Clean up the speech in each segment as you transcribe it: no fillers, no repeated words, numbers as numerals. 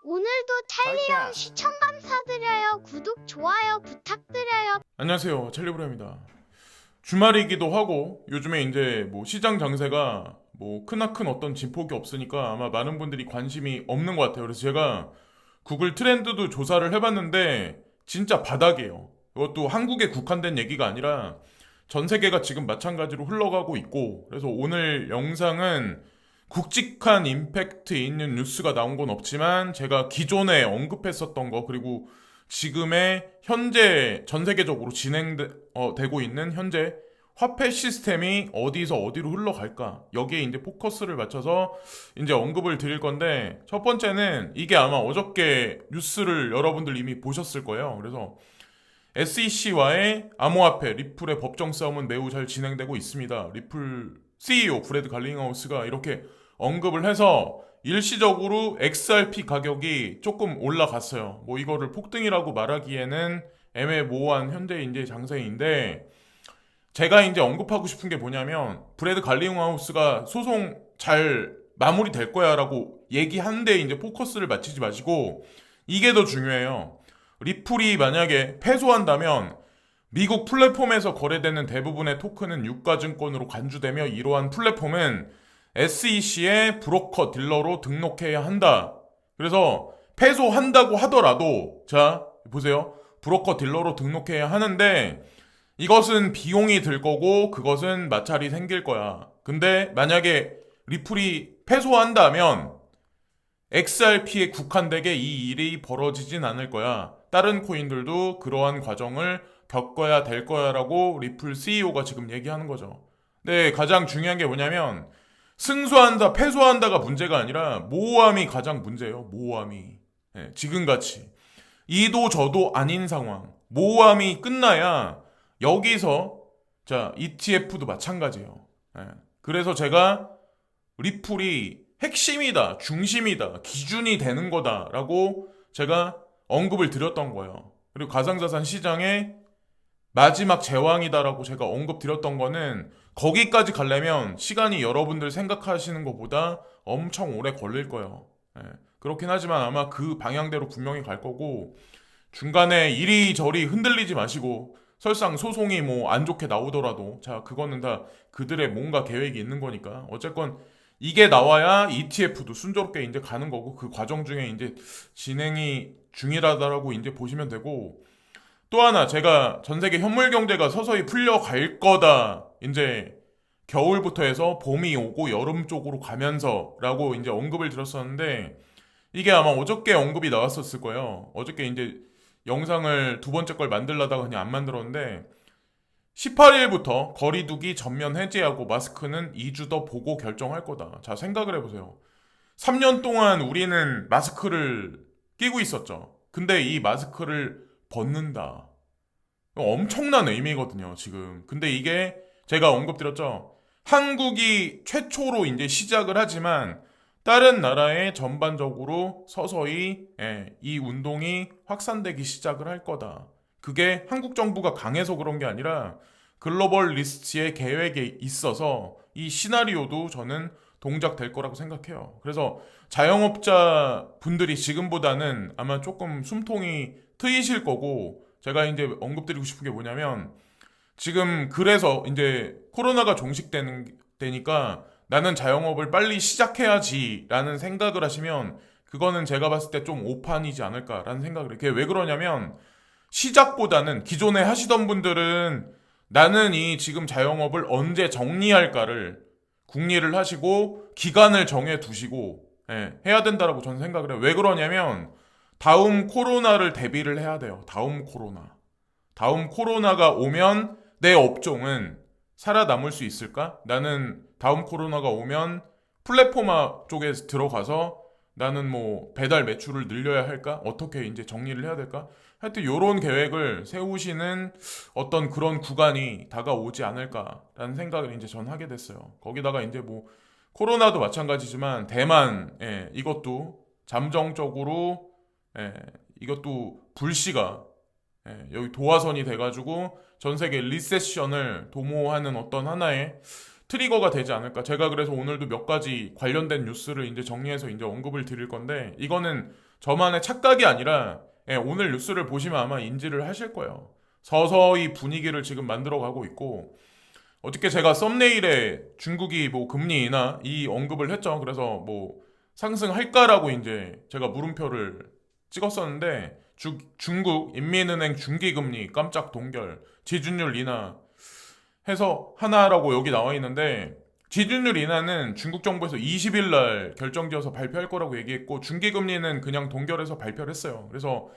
오늘도 찰리형 시청 감사드려요. 구독, 좋아요 부탁드려요. 안녕하세요, 찰리브라입니다. 주말이기도 하고 요즘에 이제 뭐 시장 장세가 뭐 크나큰 어떤 진폭이 없으니까 아마 많은 분들이 관심이 없는 것 같아요. 그래서 제가 구글 트렌드도 조사를 해봤는데 진짜 바닥이에요. 이것도 한국에 국한된 얘기가 아니라 전 세계가 지금 마찬가지로 흘러가고 있고, 그래서 오늘 영상은 굵직한 임팩트 있는 뉴스가 나온 건 없지만 제가 기존에 언급했었던 거, 그리고 지금의 현재 전 세계적으로 진행되고 있는 현재 화폐 시스템이 어디서 어디로 흘러갈까, 여기에 이제 포커스를 맞춰서 이제 언급을 드릴 건데, 첫 번째는 이게 아마 어저께 뉴스를 여러분들 이미 보셨을 거예요. 그래서 SEC와의 암호화폐 리플의 법정 싸움은 매우 잘 진행되고 있습니다. 리플 CEO 브래드 갈링하우스가 이렇게 언급을 해서 일시적으로 XRP 가격이 조금 올라갔어요. 뭐 이거를 폭등이라고 말하기에는 애매모호한 현재 이제 장세인데, 제가 이제 언급하고 싶은 게 뭐냐면, 브래드 갈링하우스가 소송 잘 마무리될 거야라고 얘기하는데 이제 포커스를 맞추지 마시고, 이게 더 중요해요. 리플이 만약에 패소한다면 미국 플랫폼에서 거래되는 대부분의 토큰은 유가증권으로 간주되며, 이러한 플랫폼은 SEC의 브로커 딜러로 등록해야 한다. 그래서 패소한다고 하더라도, 자 보세요, 브로커 딜러로 등록해야 하는데 이것은 비용이 들 거고 그것은 마찰이 생길 거야. 근데 만약에 리플이 패소한다면 XRP에 국한되게 이 일이 벌어지진 않을 거야. 다른 코인들도 그러한 과정을 겪어야 될 거야 라고 리플 CEO가 지금 얘기하는 거죠. 근데 가장 중요한 게 뭐냐면, 승소한다, 패소한다가 문제가 아니라 모호함이 가장 문제예요. 모호함이. 지금같이 이도 저도 아닌 상황, 모호함이 끝나야 여기서, 자 ETF도 마찬가지예요. 그래서 제가 리플이 핵심이다, 중심이다, 기준이 되는 거다라고 제가 언급을 드렸던 거예요. 그리고 가상자산 시장의 마지막 제왕이다라고 제가 언급 드렸던 거는, 거기까지 가려면 시간이 여러분들 생각하시는 것보다 엄청 오래 걸릴 거예요. 그렇긴 하지만 아마 그 방향대로 분명히 갈 거고, 중간에 이리저리 흔들리지 마시고, 설상 소송이 뭐 안 좋게 나오더라도 자 그거는 다 그들의 뭔가 계획이 있는 거니까, 어쨌건 이게 나와야 ETF도 순조롭게 이제 가는 거고, 그 과정 중에 이제 진행이 중이라다라고 이제 보시면 되고, 또 하나, 제가 전 세계 현물 경제가 서서히 풀려갈 거다, 이제 겨울부터 해서 봄이 오고 여름 쪽으로 가면서라고 이제 언급을 드렸었는데, 이게 아마 어저께 언급이 나왔었을 거예요. 어저께 이제 영상을 두 번째 걸 만들려다가 그냥 안 만들었는데, 18일부터 거리두기 전면 해제하고 마스크는 2주 더 보고 결정할 거다. 자, 생각을 해보세요. 3년 동안 우리는 마스크를 끼고 있었죠. 근데 이 마스크를 벗는다. 엄청난 의미거든요, 지금. 근데 이게 제가 언급드렸죠. 한국이 최초로 이제 시작을 하지만 다른 나라에 전반적으로 서서히 이 운동이 확산되기 시작을 할 거다. 그게 한국 정부가 강해서 그런 게 아니라 글로벌 리스트의 계획에 있어서 이 시나리오도 저는 동작될 거라고 생각해요. 그래서 자영업자 분들이 지금보다는 아마 조금 숨통이 트이실 거고, 제가 이제 언급드리고 싶은 게 뭐냐면, 지금 그래서 이제 코로나가 종식되니까 나는 자영업을 빨리 시작해야지 라는 생각을 하시면, 그거는 제가 봤을 때 좀 오판이지 않을까라는 생각을 해요. 그게 왜 그러냐면, 시작보다는 기존에 하시던 분들은 나는 이 지금 자영업을 언제 정리할까를 궁리를 하시고 기간을 정해 두시고 해야 된다라고 저는 생각을 해요. 왜 그러냐면, 다음 코로나를 대비를 해야 돼요. 다음 코로나가 오면 내 업종은 살아남을 수 있을까? 나는 다음 코로나가 오면 플랫폼화 쪽에 들어가서 나는 뭐 배달 매출을 늘려야 할까? 어떻게 이제 정리를 해야 될까? 하여튼 요런 계획을 세우시는 어떤 그런 구간이 다가오지 않을까라는 생각을 이제 전 하게 됐어요. 거기다가 이제 뭐 코로나도 마찬가지지만 대만, 이것도 잠정적으로, 이것도 불씨가 여기 도화선이 돼가지고 전 세계 리세션을 도모하는 어떤 하나의 트리거가 되지 않을까. 제가 그래서 오늘도 몇 가지 관련된 뉴스를 이제 정리해서 이제 언급을 드릴 건데, 이거는 저만의 착각이 아니라 예, 오늘 뉴스를 보시면 아마 인지를 하실 거예요. 서서히 분위기를 지금 만들어가고 있고, 어저께 제가 썸네일에 중국이 뭐 금리 인하 이 언급을 했죠. 그래서 뭐 상승할까라고 이제 제가 물음표를 찍었었는데, 중국 인민은행 중기금리 깜짝 동결, 지준율 인하 해서 하나라고 여기 나와 있는데, 지준율 인하는 중국 정부에서 20일 날 결정지어서 발표할 거라고 얘기했고, 중기금리는 그냥 동결해서 발표를 했어요. 그래서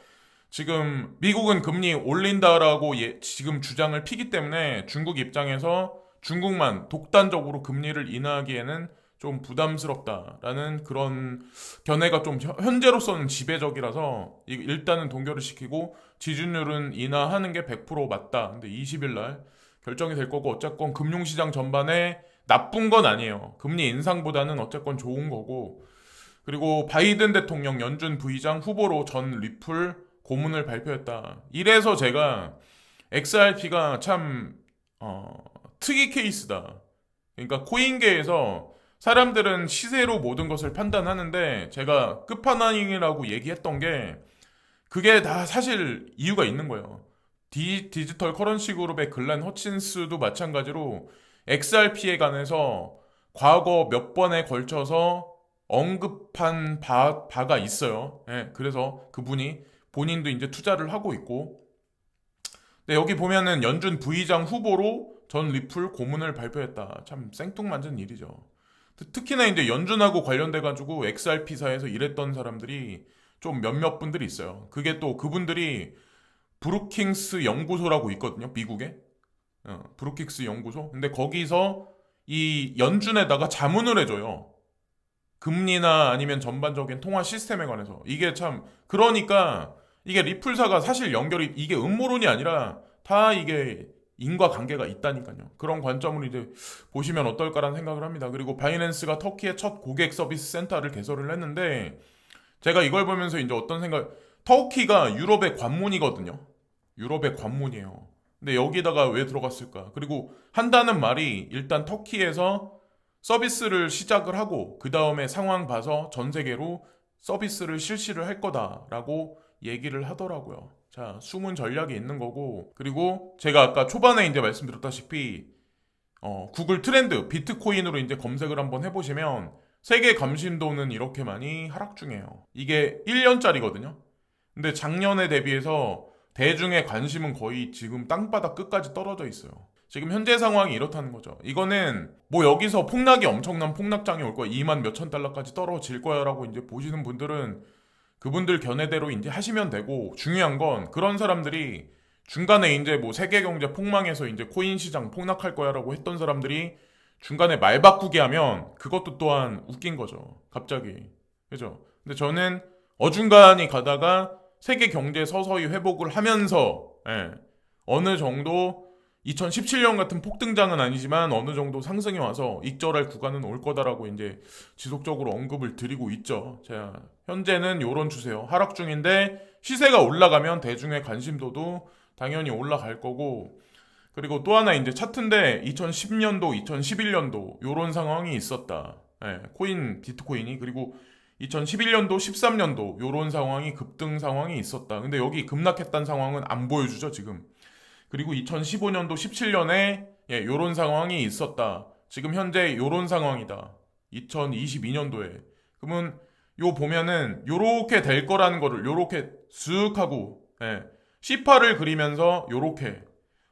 지금 미국은 금리 올린다라고 지금 주장을 피기 때문에 중국 입장에서 중국만 독단적으로 금리를 인하하기에는 좀 부담스럽다라는 그런 견해가 좀 현재로서는 지배적이라서 일단은 동결을 시키고 지준율은 인하하는 게 100% 맞다. 근데 20일 날 결정이 될 거고, 어쨌건 금융시장 전반에 나쁜 건 아니에요. 금리 인상보다는 어쨌건 좋은 거고, 그리고 바이든 대통령 연준 부의장 후보로 전 리플 고문을 발표했다. 이래서 제가 XRP가 참 특이 케이스다. 그러니까 코인계에서 사람들은 시세로 모든 것을 판단하는데, 제가 끝판왕이라고 얘기했던 게 그게 다 사실 이유가 있는 거예요. 디지털 커런시 그룹의 글렌 허친스도 마찬가지로 XRP에 관해서 과거 몇 번에 걸쳐서 언급한 바가 있어요. 예, 그래서 그분이 본인도 이제 투자를 하고 있고, 근데 여기 보면은 연준 부의장 후보로 전 리플 고문을 발표했다. 참 생뚱맞은 일이죠. 특히나 이제 연준하고 관련돼가지고 XRP사에서 일했던 사람들이 좀 몇몇 분들이 있어요. 그게 또 그분들이 브루킹스 연구소라고 있거든요, 미국에. 브루킹스 연구소. 근데 거기서 이 연준에다가 자문을 해줘요. 금리나 아니면 전반적인 통화 시스템에 관해서. 이게 참, 그러니까 이게 리플사가 사실 연결이, 이게 음모론이 아니라 다 이게 인과관계가 있다니까요. 그런 관점으로 이제 보시면 어떨까라는 생각을 합니다. 그리고 바이낸스가 터키의 첫 고객 서비스 센터를 개설을 했는데, 제가 이걸 보면서 이제 어떤 생각, 터키가 유럽의 관문이거든요. 유럽의 관문이에요. 근데 여기다가 왜 들어갔을까? 그리고 한다는 말이 일단 터키에서 서비스를 시작을 하고 그 다음에 상황 봐서 전 세계로 서비스를 실시를 할 거다라고 얘기를 하더라고요. 자, 숨은 전략이 있는 거고, 그리고 제가 아까 초반에 이제 말씀드렸다시피 구글 트렌드 비트코인으로 이제 검색을 한번 해보시면 세계 감심도는 이렇게 많이 하락 중이에요. 이게 1년짜리거든요. 근데 작년에 대비해서 대중의 관심은 거의 지금 땅바닥 끝까지 떨어져 있어요. 지금 현재 상황이 이렇다는 거죠. 이거는 뭐 여기서 폭락이 엄청난 폭락장이 올 거야, 2만 몇천 달러까지 떨어질 거야 라고 이제 보시는 분들은 그분들 견해대로 이제 하시면 되고, 중요한 건 그런 사람들이 중간에 이제 뭐 세계 경제 폭망해서 이제 코인 시장 폭락할 거야라고 했던 사람들이 중간에 말 바꾸게 하면 그것도 또한 웃긴 거죠. 갑자기. 그죠? 근데 저는 어중간히 가다가 세계 경제 서서히 회복을 하면서 어느 정도 2017년 같은 폭등장은 아니지만 어느 정도 상승이 와서 익절할 구간은 올 거다라고 이제 지속적으로 언급을 드리고 있죠. 자, 현재는 요런 추세요. 하락 중인데 시세가 올라가면 대중의 관심도도 당연히 올라갈 거고, 그리고 또 하나 이제 차트인데 2010년도, 2011년도 요런 상황이 있었다. 코인, 비트코인이. 그리고 2011년도, 13년도 요런 상황이 급등 상황이 있었다. 근데 여기 급락했다는 상황은 안 보여주죠, 지금. 그리고 2015년도, 17년에 요런 상황이 있었다. 지금 현재 요런 상황이다. 2022년도에. 그러면 요 보면은 요렇게 될 거라는 거를 요렇게 쓱 하고 C8을 그리면서 요렇게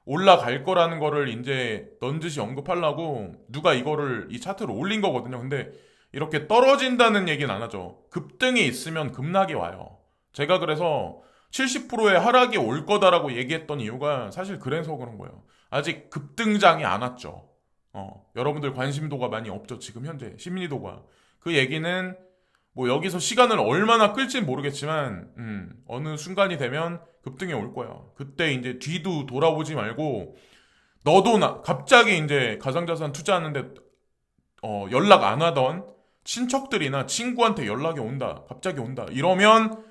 올라갈 거라는 거를 이제 넌지시 언급하려고 누가 이거를 이 차트를 올린 거거든요. 근데 이렇게 떨어진다는 얘기는 안 하죠. 급등이 있으면 급락이 와요. 제가 그래서 70%의 하락이 올 거다라고 얘기했던 이유가 사실 그래서 그런 거예요. 아직 급등장이 안 왔죠. 여러분들 관심도가 많이 없죠. 지금 현재 심리도가. 그 얘기는 뭐 여기서 시간을 얼마나 끌진 모르겠지만 어느 순간이 되면 급등이 올 거야. 그때 이제 뒤도 돌아보지 말고, 너도 갑자기 이제 가상자산 투자하는데 연락 안 하던 친척들이나 친구한테 연락이 온다. 갑자기 온다. 이러면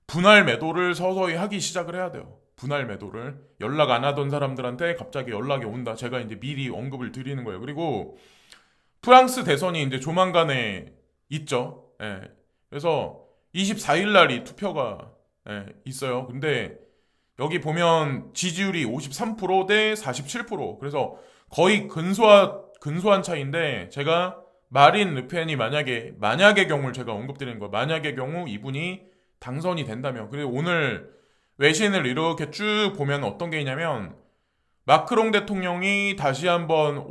분할 매도를 서서히 하기 시작을 해야 돼요. 분할 매도를. 연락 안 하던 사람들한테 갑자기 연락이 온다. 제가 이제 미리 언급을 드리는 거예요. 그리고 프랑스 대선이 이제 조만간에 있죠. 예. 그래서 24일 날이 투표가 있어요. 근데 여기 보면 지지율이 53%대 47%. 그래서 거의 근소한 차이인데 제가 마린 르펜이 만약의 경우를 제가 언급드리는 거예요. 만약의 경우 이분이 당선이 된다면. 그리고 오늘 외신을 이렇게 쭉 보면 어떤 게 있냐면 마크롱 대통령이 다시 한번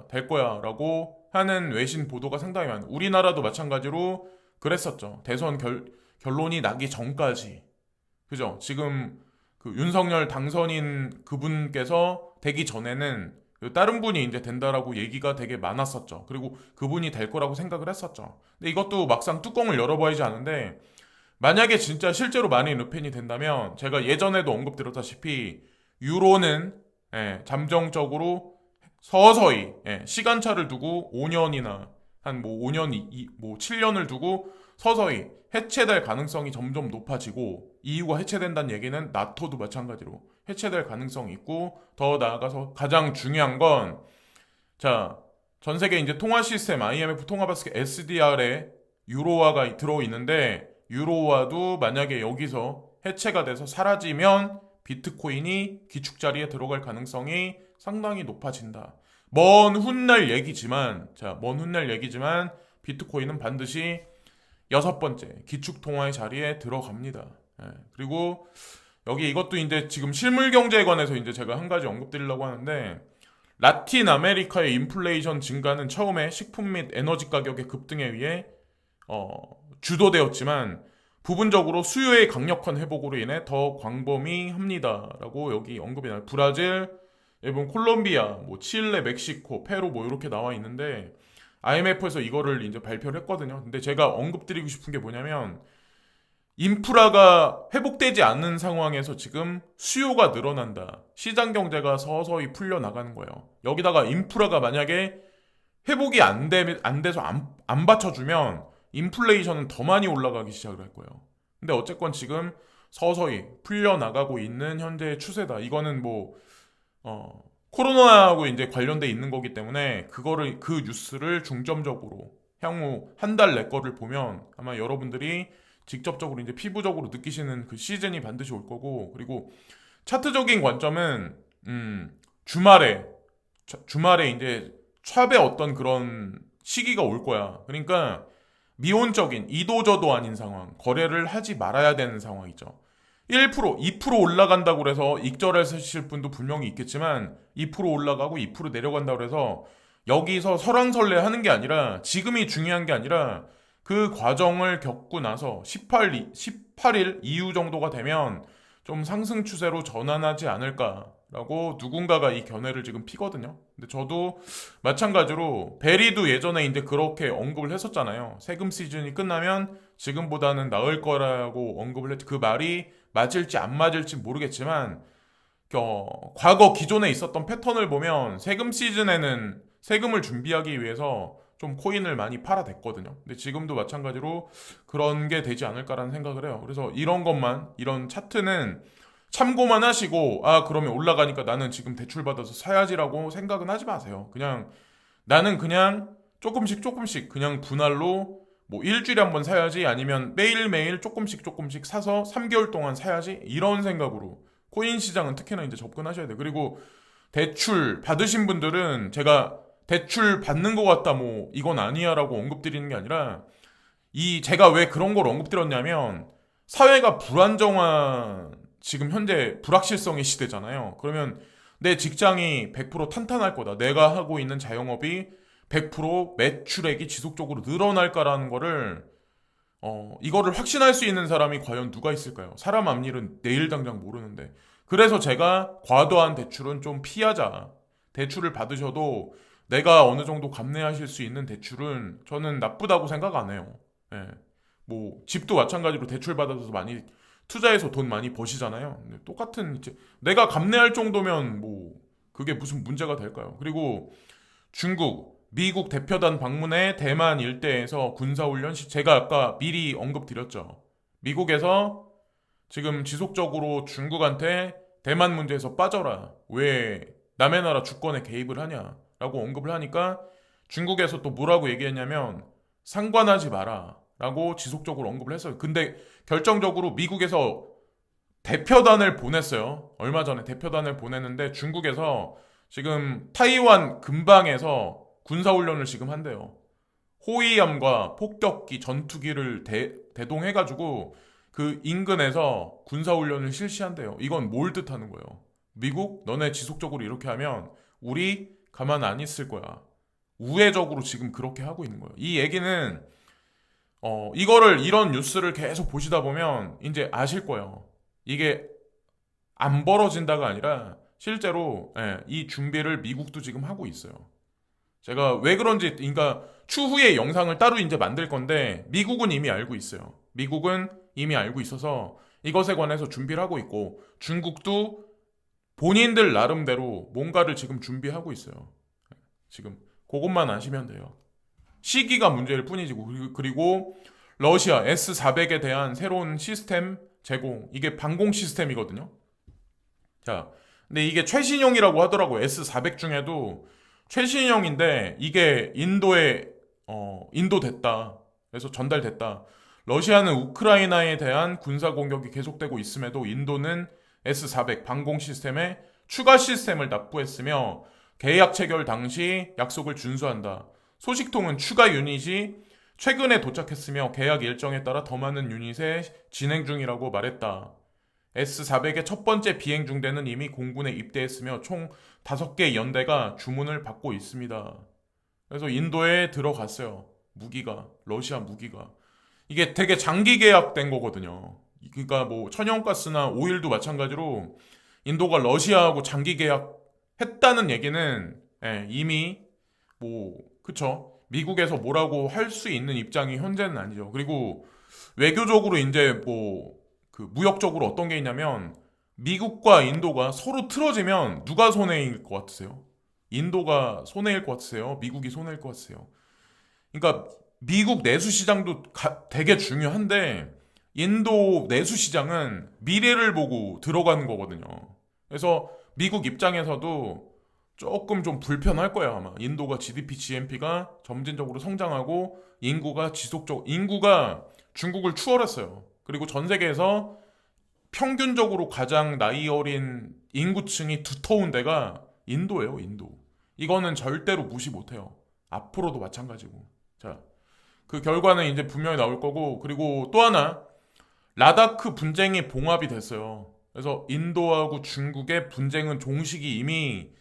될 거야 라고 하는 외신 보도가 상당히 많아요. 우리나라도 마찬가지로 그랬었죠. 대선 결론이 나기 전까지. 그죠? 지금 그 윤석열 당선인 그분께서 되기 전에는 그 다른 분이 이제 된다라고 얘기가 되게 많았었죠. 그리고 그분이 될 거라고 생각을 했었죠. 근데 이것도 막상 뚜껑을 열어봐야지 아는데 만약에 진짜 실제로 마린 르펜이 된다면 제가 예전에도 언급드렸다시피 유로는 잠정적으로 서서히 시간차를 두고 5년이나 한 뭐 5년, 뭐 7년을 두고 서서히 해체될 가능성이 점점 높아지고 EU가 해체된다는 얘기는 나토도 마찬가지로 해체될 가능성이 있고 더 나아가서 가장 중요한 건 자, 전 세계 이제 통화 시스템 IMF 통화 바스켓 SDR에 유로화가 들어 있는데 유로화도 만약에 여기서 해체가 돼서 사라지면 비트코인이 기축자리에 들어갈 가능성이 상당히 높아진다. 먼 훗날 얘기지만 비트코인은 반드시 6번째 기축통화의 자리에 들어갑니다. 그리고 여기 이것도 이제 지금 실물 경제에 관해서 이제 제가 한 가지 언급드리려고 하는데 라틴 아메리카의 인플레이션 증가는 처음에 식품 및 에너지 가격의 급등에 의해 주도되었지만 부분적으로 수요의 강력한 회복으로 인해 더 광범위합니다라고 여기 언급이 나요. 브라질, 일본, 콜롬비아, 뭐 칠레, 멕시코, 페루 뭐 이렇게 나와 있는데 IMF에서 이거를 이제 발표를 했거든요. 근데 제가 언급드리고 싶은 게 뭐냐면 인프라가 회복되지 않는 상황에서 지금 수요가 늘어난다. 시장 경제가 서서히 풀려 나가는 거예요. 여기다가 인프라가 만약에 회복이 안 돼서 안 받쳐주면 인플레이션은 더 많이 올라가기 시작을 할 거예요. 근데 어쨌건 지금 서서히 풀려 나가고 있는 현재의 추세다. 이거는 뭐 코로나하고 이제 관련돼 있는 거기 때문에 그 뉴스를 중점적으로 향후 한 달 내 거를 보면 아마 여러분들이 직접적으로 이제 피부적으로 느끼시는 그 시즌이 반드시 올 거고 그리고 차트적인 관점은 주말에 이제 샵의 어떤 그런 시기가 올 거야. 그러니까 미온적인 이도저도 아닌 상황, 거래를 하지 말아야 되는 상황이죠. 1%, 2% 올라간다고 해서 익절하실 분도 분명히 있겠지만 2% 올라가고 2% 내려간다고 해서 여기서 설왕설래 하는 게 아니라 지금이 중요한 게 아니라 그 과정을 겪고 나서 18일 이후 정도가 되면 좀 상승 추세로 전환하지 않을까라고 누군가가 이 견해를 지금 피거든요. 근데 저도 마찬가지로 베리도 예전에 이제 그렇게 언급을 했었잖아요. 세금 시즌이 끝나면 지금보다는 나을 거라고 언급을 했죠. 그 말이 맞을지 안 맞을지 모르겠지만 과거 기존에 있었던 패턴을 보면 세금 시즌에는 세금을 준비하기 위해서 좀 코인을 많이 팔아댔거든요. 근데 지금도 마찬가지로 그런 게 되지 않을까라는 생각을 해요. 그래서 이런 차트는 참고만 하시고 그러면 올라가니까 나는 지금 대출 받아서 사야지라고 생각은 하지 마세요. 나는 그냥 조금씩 그냥 분할로 뭐 일주일에 한 번 사야지 아니면 매일매일 조금씩 사서 3개월 동안 사야지 이런 생각으로 코인 시장은 특히나 이제 접근하셔야 돼요. 그리고 대출 받으신 분들은 제가 대출 받는 것 같다 뭐 이건 아니야라고 언급드리는 게 아니라 제가 왜 그런 걸 언급드렸냐면 사회가 불안정한 지금 현재 불확실성의 시대잖아요. 그러면 내 직장이 100% 탄탄할 거다. 내가 하고 있는 자영업이 100% 매출액이 지속적으로 늘어날까라는 거를 이거를 확신할 수 있는 사람이 과연 누가 있을까요? 사람 앞일은 내일 당장 모르는데. 그래서 제가 과도한 대출은 좀 피하자. 대출을 받으셔도 내가 어느 정도 감내하실 수 있는 대출은 저는 나쁘다고 생각 안 해요. 예. 뭐 집도 마찬가지로 대출 받아서 많이 투자해서 돈 많이 버시잖아요. 근데 똑같은 이제 내가 감내할 정도면 뭐 그게 무슨 문제가 될까요? 그리고 중국, 미국 대표단 방문에 대만 일대에서 군사훈련 제가 아까 미리 언급드렸죠. 미국에서 지금 지속적으로 중국한테 대만 문제에서 빠져라. 왜 남의 나라 주권에 개입을 하냐라고 언급을 하니까 중국에서 또 뭐라고 얘기했냐면 상관하지 마라 라고 지속적으로 언급을 했어요. 근데 결정적으로 미국에서 대표단을 보냈어요. 얼마 전에 대표단을 보냈는데 중국에서 지금 타이완 근방에서 군사훈련을 지금 한대요. 호위함과 폭격기, 전투기를 대동해가지고 그 인근에서 군사훈련을 실시한대요. 이건 뭘 뜻하는 거예요? 미국, 너네 지속적으로 이렇게 하면 우리 가만 안 있을 거야. 우회적으로 지금 그렇게 하고 있는 거예요. 이 얘기는 이런 뉴스를 계속 보시다 보면 이제 아실 거예요. 이게 안 벌어진다가 아니라 실제로 이 준비를 미국도 지금 하고 있어요. 제가 왜 그런지, 그러니까 추후에 영상을 따로 이제 만들 건데 미국은 이미 알고 있어요. 미국은 이미 알고 있어서 이것에 관해서 준비를 하고 있고 중국도 본인들 나름대로 뭔가를 지금 준비하고 있어요. 지금 그것만 아시면 돼요. 시기가 문제일 뿐이지. 그리고 러시아 S-400에 대한 새로운 시스템 제공, 이게 방공 시스템이거든요. 자, 근데 이게 최신형이라고 하더라고요. S-400 중에도 최신형인데 이게 인도 됐다. 그래서 전달됐다. 러시아는 우크라이나에 대한 군사 공격이 계속되고 있음에도 인도는 S-400 방공 시스템에 추가 시스템을 납부했으며 계약 체결 당시 약속을 준수한다. 소식통은 추가 유닛이 최근에 도착했으며 계약 일정에 따라 더 많은 유닛에 진행 중이라고 말했다. S-400의 첫 번째 비행 중대는 이미 공군에 입대했으며 총 5개 연대가 주문을 받고 있습니다. 그래서 인도에 들어갔어요. 무기가, 러시아 무기가. 이게 되게 장기 계약된 거거든요. 그러니까 뭐 천연가스나 오일도 마찬가지로 인도가 러시아하고 장기 계약했다는 얘기는 이미 그쵸. 미국에서 뭐라고 할 수 있는 입장이 현재는 아니죠. 그리고 외교적으로 이제 그 무역적으로 어떤 게 있냐면 미국과 인도가 서로 틀어지면 누가 손해일 것 같으세요? 인도가 손해일 것 같으세요? 미국이 손해일 것 같으세요? 그러니까 미국 내수 시장도 되게 중요한데 인도 내수 시장은 미래를 보고 들어가는 거거든요. 그래서 미국 입장에서도 조금 좀 불편할 거예요, 아마. 인도가 GDP, GNP가 점진적으로 성장하고 인구가 중국을 추월했어요. 그리고 전 세계에서 평균적으로 가장 나이 어린 인구층이 두터운 데가 인도예요, 인도. 이거는 절대로 무시 못해요. 앞으로도 마찬가지고. 자, 그 결과는 이제 분명히 나올 거고, 그리고 또 하나, 라다크 분쟁이 봉합이 됐어요. 그래서 인도하고 중국의 분쟁은 종식이 이미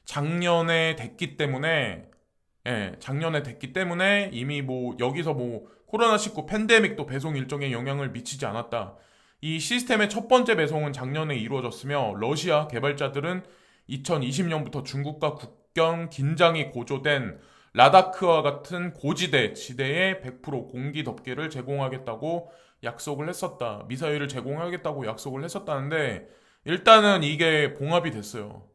작년에 됐기 때문에 이미 여기서 코로나19 팬데믹도 배송 일정에 영향을 미치지 않았다. 이 시스템의 첫 번째 배송은 작년에 이루어졌으며 러시아 개발자들은 2020년부터 중국과 국경 긴장이 고조된 라다크와 같은 지대에 100% 공기 덮개를 제공하겠다고 약속을 했었다. 미사일을 제공하겠다고 약속을 했었다는데 일단은 이게 봉합이 됐어요.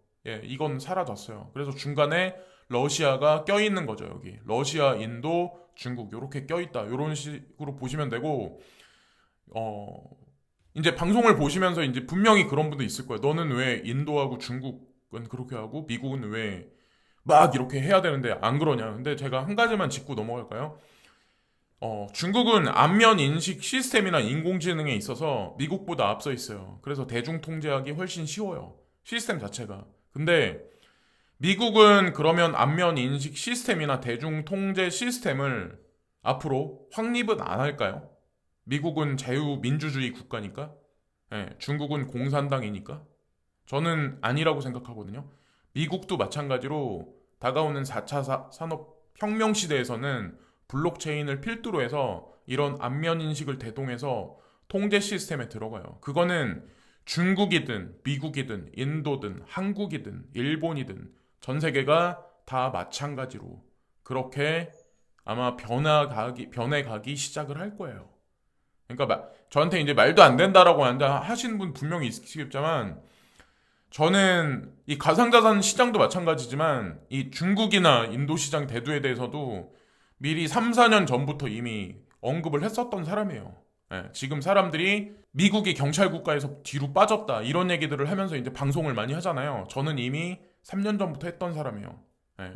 이건 사라졌어요. 그래서 중간에 러시아가 껴있는 거죠, 여기. 러시아, 인도, 중국 이렇게 껴있다. 이런 식으로 보시면 되고 이제 방송을 보시면서 이제 분명히 그런 분도 있을 거예요. 너는 왜 인도하고 중국은 그렇게 하고 미국은 왜 막 이렇게 해야 되는데 안 그러냐. 근데 제가 한 가지만 짚고 넘어갈까요? 중국은 안면 인식 시스템이나 인공지능에 있어서 미국보다 앞서 있어요. 그래서 대중 통제하기 훨씬 쉬워요. 시스템 자체가. 근데 미국은 그러면 안면 인식 시스템이나 대중 통제 시스템을 앞으로 확립은 안 할까요? 미국은 자유민주주의 국가니까, 중국은 공산당이니까. 저는 아니라고 생각하거든요. 미국도 마찬가지로 다가오는 4차 산업혁명 시대에서는 블록체인을 필두로 해서 이런 안면 인식을 대동해서 통제 시스템에 들어가요. 그거는 중국이든 미국이든 인도든 한국이든 일본이든 전 세계가 다 마찬가지로 그렇게 아마 변해가기 시작을 할 거예요. 그러니까 저한테 이제 말도 안 된다라고 하시는 분 분명히 있으시겠지만 저는 이 가상자산 시장도 마찬가지지만 이 중국이나 인도 시장 대두에 대해서도 미리 3, 4년 전부터 이미 언급을 했었던 사람이에요. 지금 사람들이 미국이 경찰 국가에서 뒤로 빠졌다 이런 얘기들을 하면서 이제 방송을 많이 하잖아요. 저는 이미 3년 전부터 했던 사람이에요.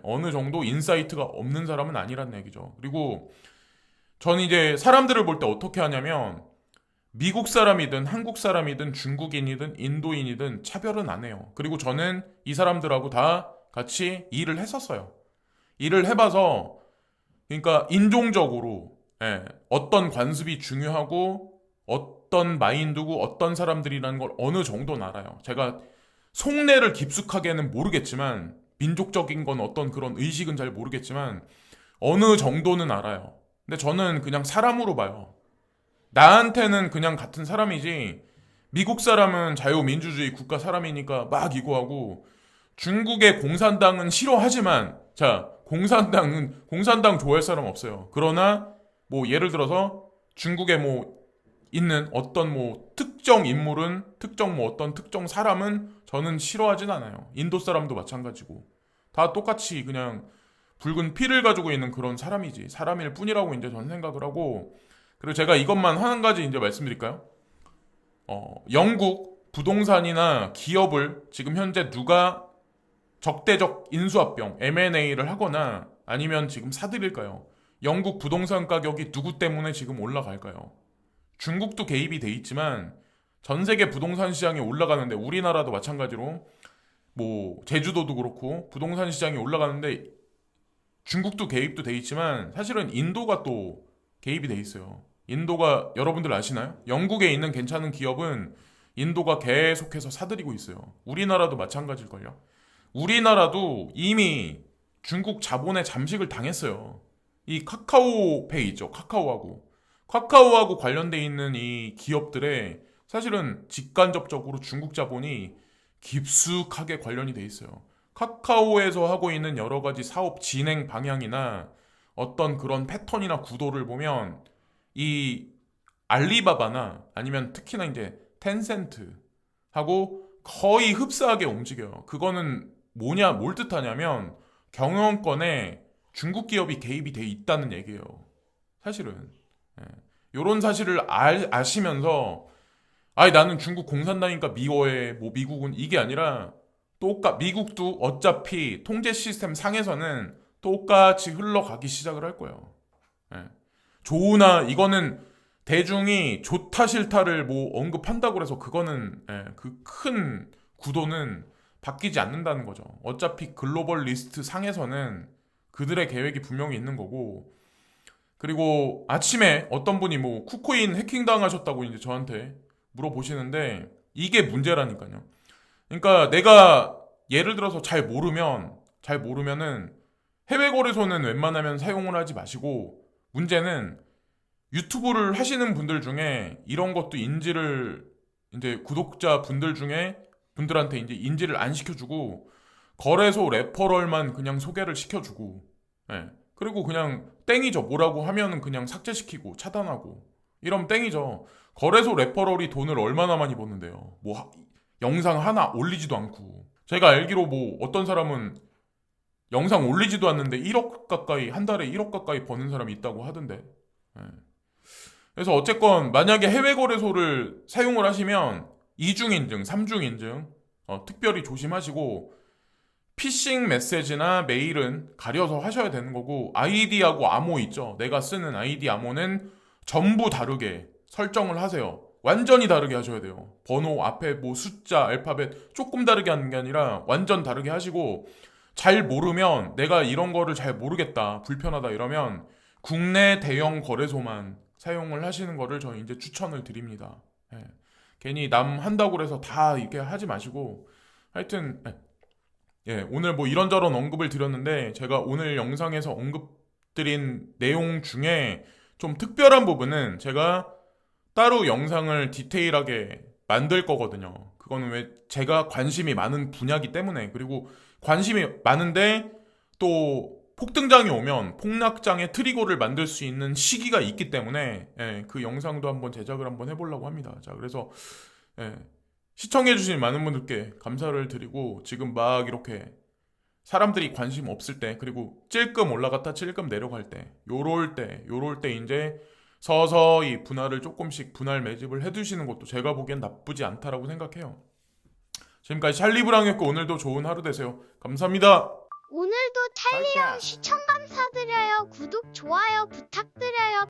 어느 정도 인사이트가 없는 사람은 아니란 얘기죠. 그리고 저는 이제 사람들을 볼 때 어떻게 하냐면 미국 사람이든 한국 사람이든 중국인이든 인도인이든 차별은 안 해요. 그리고 저는 이 사람들하고 다 같이 일을 했었어요. 일을 해봐서 그러니까 인종적으로 어떤 관습이 중요하고 어떤 마인드고 어떤 사람들이라는 걸 어느 정도는 알아요. 제가 속내를 깊숙하게는 모르겠지만 민족적인 건 어떤 그런 의식은 잘 모르겠지만 어느 정도는 알아요. 근데 저는 그냥 사람으로 봐요. 나한테는 그냥 같은 사람이지 미국 사람은 자유민주주의 국가 사람이니까 막 이거하고 중국의 공산당은 싫어하지만 자 공산당 좋아할 사람 없어요. 그러나 뭐 예를 들어서 중국에 뭐 있는 어떤 뭐 특정 인물은 특정 뭐 어떤 특정 사람은 저는 싫어하진 않아요. 인도 사람도 마찬가지고 다 똑같이 그냥 붉은 피를 가지고 있는 그런 사람이지 사람일 뿐이라고 이제 저는 생각을 하고 그리고 제가 이것만 한 가지 이제 말씀드릴까요? 영국 부동산이나 기업을 지금 현재 누가 적대적 인수합병 M&A를 하거나 아니면 지금 사들일까요? 영국 부동산 가격이 누구 때문에 지금 올라갈까요? 중국도 개입이 돼 있지만 전 세계 부동산 시장이 올라가는데 우리나라도 마찬가지로 뭐 제주도도 그렇고 부동산 시장이 올라가는데 중국도 개입도 돼 있지만 사실은 인도가 또 개입이 돼 있어요. 인도가 여러분들 아시나요? 영국에 있는 괜찮은 기업은 인도가 계속해서 사들이고 있어요. 우리나라도 마찬가지일걸요. 우리나라도 이미 중국 자본의 잠식을 당했어요. 이 카카오페이 있죠. 카카오하고 관련돼 있는 이 기업들의 사실은 직간접적으로 중국 자본이 깊숙하게 관련이 돼 있어요. 카카오에서 하고 있는 여러 가지 사업 진행 방향이나 어떤 그런 패턴이나 구도를 보면 이 알리바바나 아니면 특히나 이제 텐센트하고 거의 흡사하게 움직여요. 그거는 뭘 뜻하냐면 경영권에 중국 기업이 개입이 돼 있다는 얘기예요. 사실은. 요런 사실을 아시면서 아니 나는 중국 공산당이니까 미워해. 뭐 미국은 이게 아니라 미국도 어차피 통제 시스템 상에서는 똑같이 흘러가기 시작을 할 거예요. 좋으나 이거는 대중이 좋다 싫다를 뭐 언급한다고 해서 그거는 그 큰 구도는 바뀌지 않는다는 거죠. 어차피 글로벌 리스트 상에서는 그들의 계획이 분명히 있는 거고 그리고 아침에 어떤 분이 뭐 쿠코인 해킹 당하셨다고 이제 저한테 물어보시는데 이게 문제라니까요. 그러니까 내가 예를 들어서 잘 모르면은 해외 거래소는 웬만하면 사용을 하지 마시고 문제는 유튜브를 하시는 분들 중에 이런 것도 인지를 이제 구독자 분들 중에 분들한테 이제 인지를 안 시켜주고 거래소 레퍼럴만 그냥 소개를 시켜주고 그리고 그냥 땡이죠. 뭐라고 하면은 그냥 삭제시키고 차단하고 이러면 땡이죠. 거래소 레퍼럴이 돈을 얼마나 많이 버는데요. 뭐 영상 하나 올리지도 않고 제가 알기로 뭐 어떤 사람은 영상 올리지도 않는데 1억 가까이 한 달에 1억 가까이 버는 사람이 있다고 하던데. 그래서 어쨌건 만약에 해외 거래소를 사용을 하시면 2중 인증, 3중 인증 특별히 조심하시고 피싱 메시지나 메일은 가려서 하셔야 되는 거고 아이디하고 암호 있죠. 내가 쓰는 아이디 암호는 전부 다르게 설정을 하세요. 완전히 다르게 하셔야 돼요. 번호 앞에 뭐 숫자, 알파벳 조금 다르게 하는 게 아니라 완전 다르게 하시고 잘 모르면 내가 이런 거를 잘 모르겠다, 불편하다 이러면 국내 대형 거래소만 사용을 하시는 거를 저는 이제 추천을 드립니다. 괜히 남 한다고 해서 다 이렇게 하지 마시고 하여튼 오늘 뭐 이런저런 언급을 드렸는데 제가 오늘 영상에서 언급드린 내용 중에 좀 특별한 부분은 제가 따로 영상을 디테일하게 만들 거거든요. 그거는 왜 제가 관심이 많은 분야이기 때문에 그리고 관심이 많은데 또 폭등장이 오면 폭락장의 트리거를 만들 수 있는 시기가 있기 때문에 그 영상도 한번 제작을 한번 해보려고 합니다. 자, 그래서 시청해주신 많은 분들께 감사를 드리고 지금 막 이렇게 사람들이 관심 없을 때 그리고 찔끔 올라갔다 찔끔 내려갈 때 요럴 때 이제 서서히 조금씩 분할 매집을 해두시는 것도 제가 보기엔 나쁘지 않다라고 생각해요. 지금까지 찰리브랑이었고 오늘도 좋은 하루 되세요. 감사합니다. 오늘도 찰리 형 시청 감사드려요. 구독, 좋아요 부탁드려요.